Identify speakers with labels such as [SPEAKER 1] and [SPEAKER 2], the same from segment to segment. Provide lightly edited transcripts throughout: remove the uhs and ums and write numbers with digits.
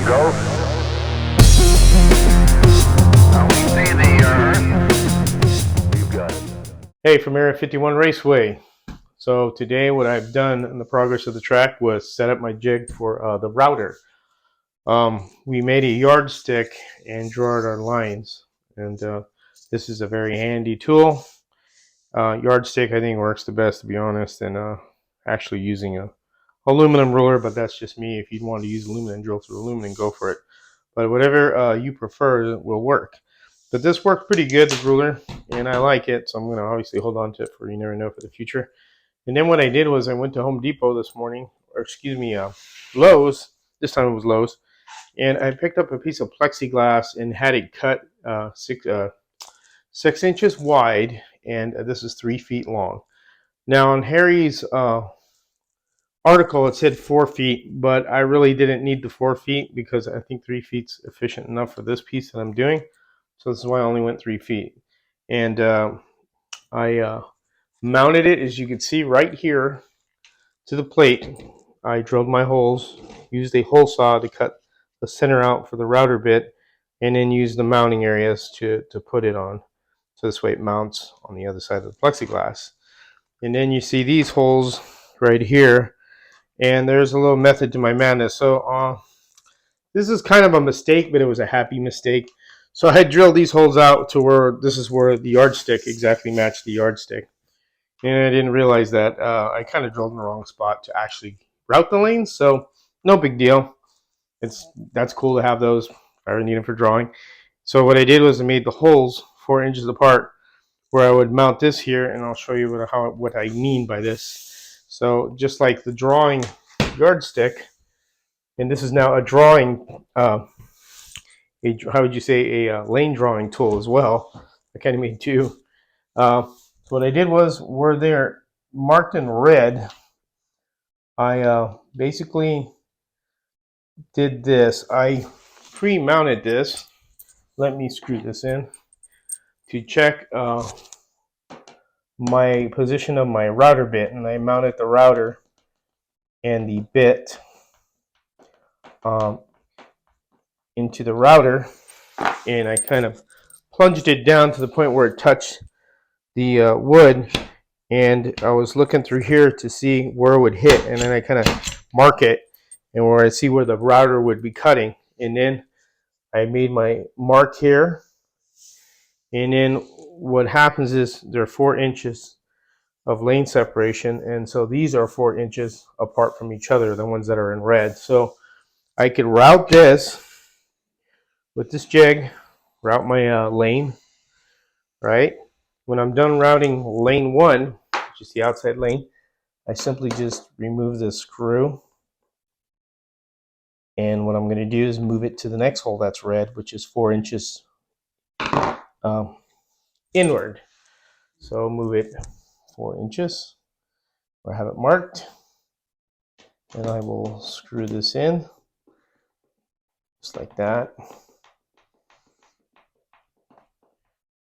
[SPEAKER 1] go. We see the Earth. You got it.
[SPEAKER 2] Hey, from Area 51 Raceway. So today what I've done in the progress of the track was set up my jig for the router. We made a yardstick and draw out our lines. And this is a very handy tool. Yardstick I think works the best, to be honest, and actually using a aluminum ruler, but that's just me. If you want to use aluminum, drill through aluminum, go for it. But whatever you prefer will work. But this worked pretty good, the ruler, and I like it, so I'm going to obviously hold on to it for you never know for the future. And then what I did was I went to Home Depot this morning, or excuse me, Lowe's. This time it was Lowe's, and I picked up a piece of plexiglass and had it cut 6 inches wide, and this is 3 feet long. Now on Harry's article it said 4 feet, but I really didn't need the 4 feet because I think 3 feet's efficient enough for this piece that I'm doing. So this is why I only went 3 feet. And I mounted it, as you can see right here, to the plate. I drilled my holes, used a hole saw to cut the center out for the router bit, and then used the mounting areas to put it on. So this way it mounts on the other side of the plexiglass. And then you see these holes right here, and there's a little method to my madness. So this is kind of a mistake, but it was a happy mistake. So I drilled these holes out to where this is where the yardstick exactly matched the yardstick. And I didn't realize that I kind of drilled in the wrong spot to actually route the lanes. So no big deal. That's cool to have those if I ever need them for drawing. So what I did was I made the holes 4 inches apart where I would mount this here, and I'll show you what I mean by this. So just like the drawing yardstick, and this is now a drawing how would you say, a lane drawing tool as well. I kind of made two. So what I did was, where they're marked in red, I basically did this. I pre-mounted this. Let me screw this in to check my position of my router bit, and I mounted the router and the bit into the router, and I kind of plunged it down to the point where it touched the wood, and I was looking through here to see where it would hit, and then I kind of mark it and where I see where the router would be cutting, and then I made my mark here, and then what happens is there are 4 inches of lane separation, and so these are 4 inches apart from each other, the ones that are in red. So I could route this with this jig, route my lane, right? When I'm done routing lane 1, which is the outside lane, I simply just remove this screw, and what I'm going to do is move it to the next hole that's red, which is 4 inches inward. So move it 4 inches where I have it marked, and I will screw this in just like that.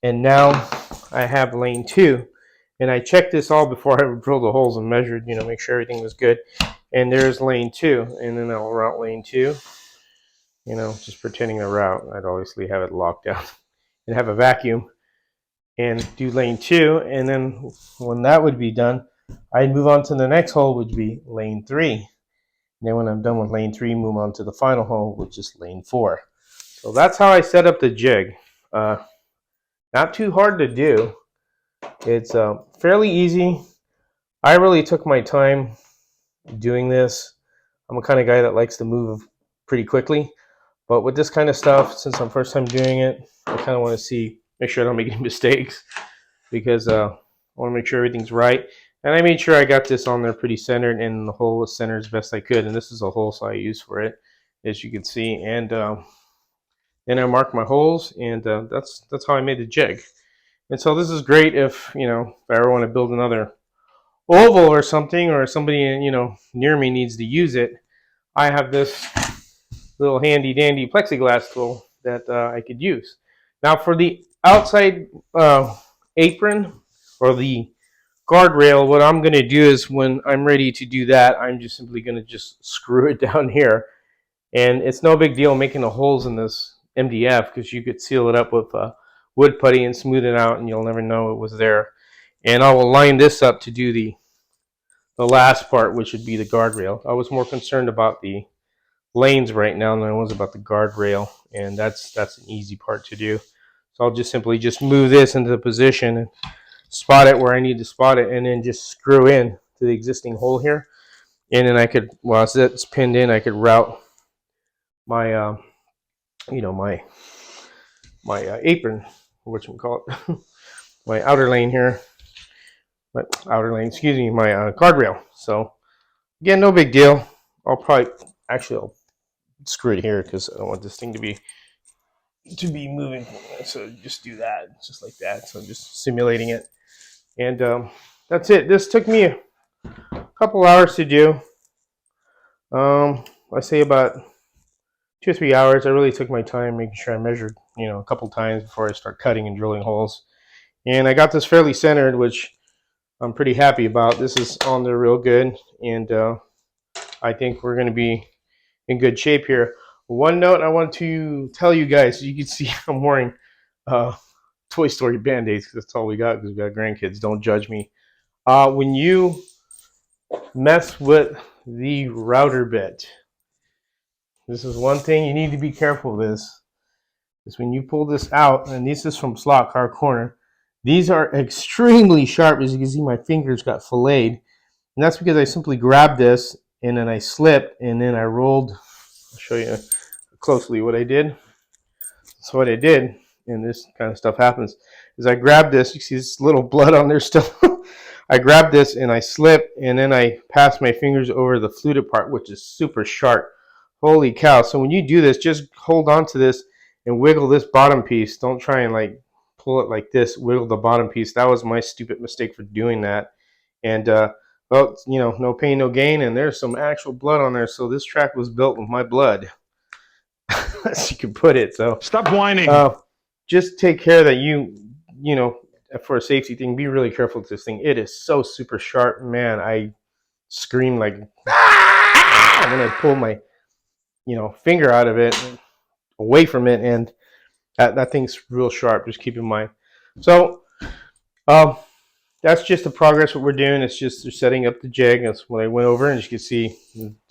[SPEAKER 2] And now I have lane 2, and I checked this all before I drilled the holes and measured, make sure everything was good. And there's lane 2, and then I'll route lane 2, just pretending a route. I'd obviously have it locked down and have a vacuum and do lane 2, and then when that would be done, I'd move on to the next hole, which would be lane 3. And then when I'm done with lane 3, move on to the final hole, which is lane 4. So that's how I set up the jig. Not too hard to do. It's fairly easy. I really took my time doing this. I'm a kind of guy that likes to move pretty quickly, but with this kind of stuff, since I'm first time doing it, I kind of want to make sure I don't make any mistakes, because I want to make sure everything's right. And I made sure I got this on there pretty centered, and the hole was centered as best I could. And this is a hole saw I used for it, as you can see. And then I marked my holes, and that's how I made the jig. And so this is great if if I ever want to build another oval or something, or somebody near me needs to use it. I have this little handy dandy plexiglass tool that I could use. Now for the outside apron or the guardrail, what I'm going to do is, when I'm ready to do that, I'm just simply going to just screw it down here, And it's no big deal making the holes in this MDF because you could seal it up with wood putty and smooth it out, and you'll never know it was there. And I will line this up to do the last part, which would be the guardrail. I was more concerned about the lanes right now than I was about the guardrail, and that's an easy part to do. So I'll just simply just move this into the position and spot it where I need to spot it, and then just screw in to the existing hole here. And then I could, while it's pinned in, I could route my my apron, whatchamacallit, my outer lane here, my guardrail. So again, no big deal. I'll screw it here because I don't want this thing to be moving. So just do that, just like that. So I'm just simulating it, and that's it. This took me a couple hours to do. I say about 2 or 3 hours. I really took my time making sure I measured, a couple times before I start cutting and drilling holes. And I got this fairly centered, which I'm pretty happy about. This is on there real good, and I think we're going to be in good shape here. One note I want to tell you guys, you can see I'm wearing Toy Story Band-Aids because that's all we got because we got grandkids. Don't judge me. When you mess with the router bit, this is one thing you need to be careful with, is when you pull this out, and this is from Slot Car Corner, these are extremely sharp. As you can see, my fingers got filleted, and that's because I simply grabbed this and then I slipped and then I rolled. I'll show you closely what I did. So what I did, and this kind of stuff happens, is I grabbed this. You see this little blood on there still. I grabbed this and I slipped, and then I passed my fingers over the fluted part, which is super sharp. Holy cow. So when you do this, just hold on to this and wiggle this bottom piece. Don't try and like pull it like this, wiggle the bottom piece. That was my stupid mistake for doing that. And well, no pain, no gain, and there's some actual blood on there. So this track was built with my blood, as you can put it. So
[SPEAKER 3] stop whining.
[SPEAKER 2] Just take care that for a safety thing, be really careful with this thing. It is so super sharp, man. I screamed like when I pulled my finger out of it, away from it, and that thing's real sharp. Just keep in mind. So that's just the progress what we're doing. It's just setting up the jig. That's what I went over, and as you can see,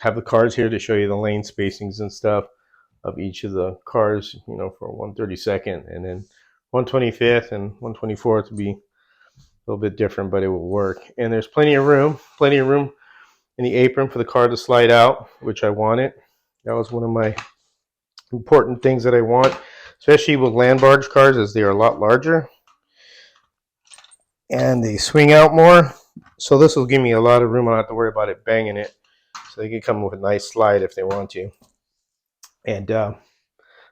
[SPEAKER 2] have the cars here to show you the lane spacings and stuff of each of the cars, for 132nd, and then 125th and 124th would be a little bit different, but it will work. And there's plenty of room in the apron for the car to slide out, which I wanted. That was one of my important things that I want, especially with land barge cars, as they are a lot larger and they swing out more. So this will give me a lot of room. I don't have to worry about it banging it. So they can come with a nice slide if they want to. And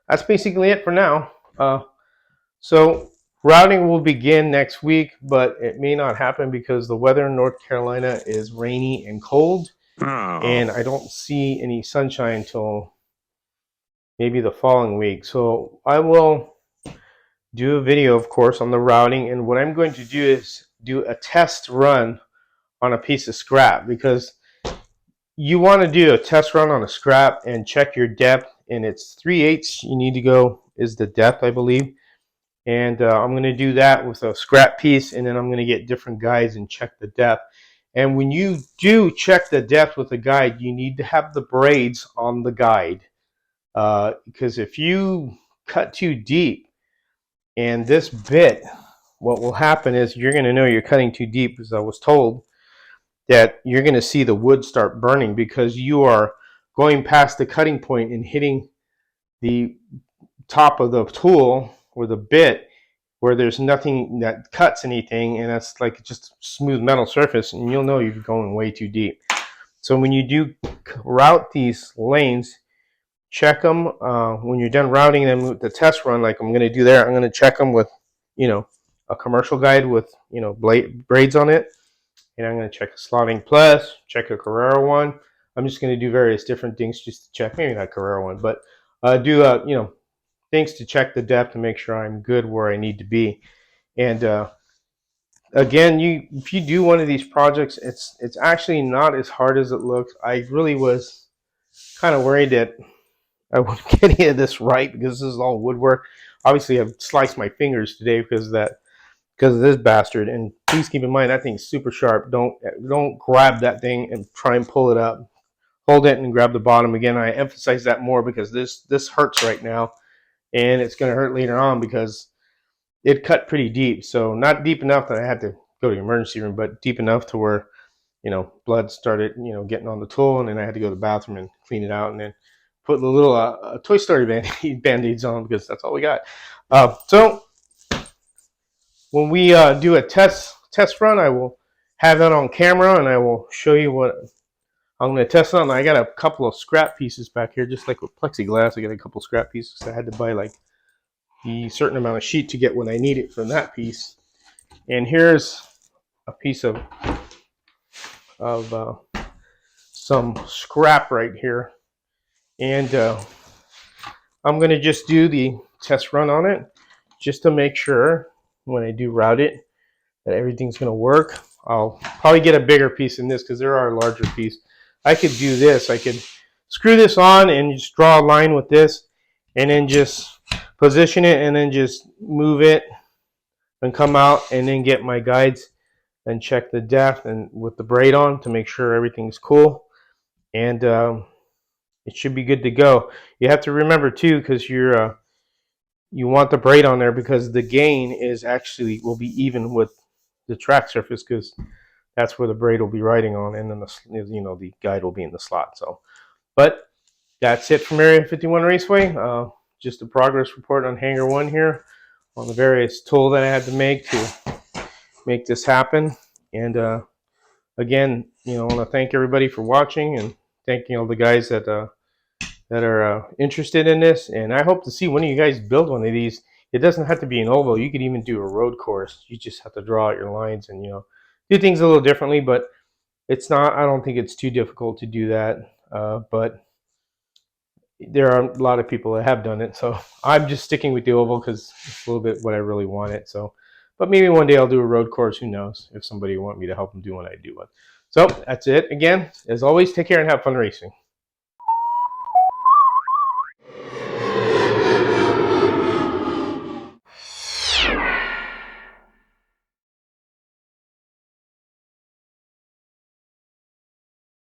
[SPEAKER 2] that's basically it for now. So routing will begin next week, but it may not happen because the weather in North Carolina is rainy and cold. Oh. And I don't see any sunshine until maybe the following week. So I will do a video, of course, on the routing. And what I'm going to do is do a test run on a piece of scrap, because you want to do a test run on a scrap and check your depth. And it's 3/8 you need to go is the depth, I believe. And I'm going to do that with a scrap piece, and then I'm going to get different guides and check the depth. And when you do check the depth with a guide, you need to have the braids on the guide. Because if you cut too deep, and this bit, what will happen is you're going to know you're cutting too deep, because I was told that you're going to see the wood start burning because you are going past the cutting point and hitting the top of the tool or the bit where there's nothing that cuts anything, and that's like just smooth metal surface, and you'll know you're going way too deep. So when you do route these lanes, check them when you're done routing them with the test run, like I'm going to do there. I'm going to check them with a commercial guide with braids on it, and I'm going to check a Slotting Plus, check a Carrera one. I'm just going to do various different things just to check, maybe not Carrera one, but do things to check the depth to make sure I'm good where I need to be. And again, if you do one of these projects, it's actually not as hard as it looks. I really was kind of worried that I wouldn't get any of this right because this is all woodwork. Obviously, I've sliced my fingers today because of this bastard. And please keep in mind that thing's super sharp. Don't grab that thing and try and pull it up. Hold it and grab the bottom again. I emphasize that more because this hurts right now, and it's going to hurt later on because it cut pretty deep. So not deep enough that I had to go to the emergency room, but deep enough to where blood started getting on the tool, and then I had to go to the bathroom and clean it out, and then put the little Toy Story band-aids on because that's all we got. So when we do a test run, I will have that on camera, and I will show you what I'm going to test on. I got a couple of scrap pieces back here, just like with plexiglass. I got a couple scrap pieces. I had to buy like the certain amount of sheet to get what I needed from that piece. And here's a piece of some scrap right here. And I'm going to just do the test run on it just to make sure when I do route it that everything's going to work. I'll probably get a bigger piece than this because there are a larger piece. I could do this. I could screw this on and just draw a line with this and then just position it and then just move it and come out and then get my guides and check the depth and with the braid on to make sure everything's cool. And it should be good to go. You have to remember too, because you want the braid on there because the gain is actually will be even with the track surface because that's where the braid will be riding on, and then the guide will be in the slot. So, but that's it from Area 51 Raceway. Just a progress report on Hangar 1 here on the various tool that I had to make this happen. And again, I want to thank everybody for watching and thank all the guys that are interested in this. And I hope to see one of you guys build one of these. It doesn't have to be an oval. You could even do a road course. You just have to draw out your lines and do things a little differently. But it's not. I don't think it's too difficult to do that. But there are a lot of people that have done it. So I'm just sticking with the oval because it's a little bit what I really wanted. So, but maybe one day I'll do a road course. Who knows? If somebody want me to help them do what I do. So that's it. Again, as always, take care and have fun racing.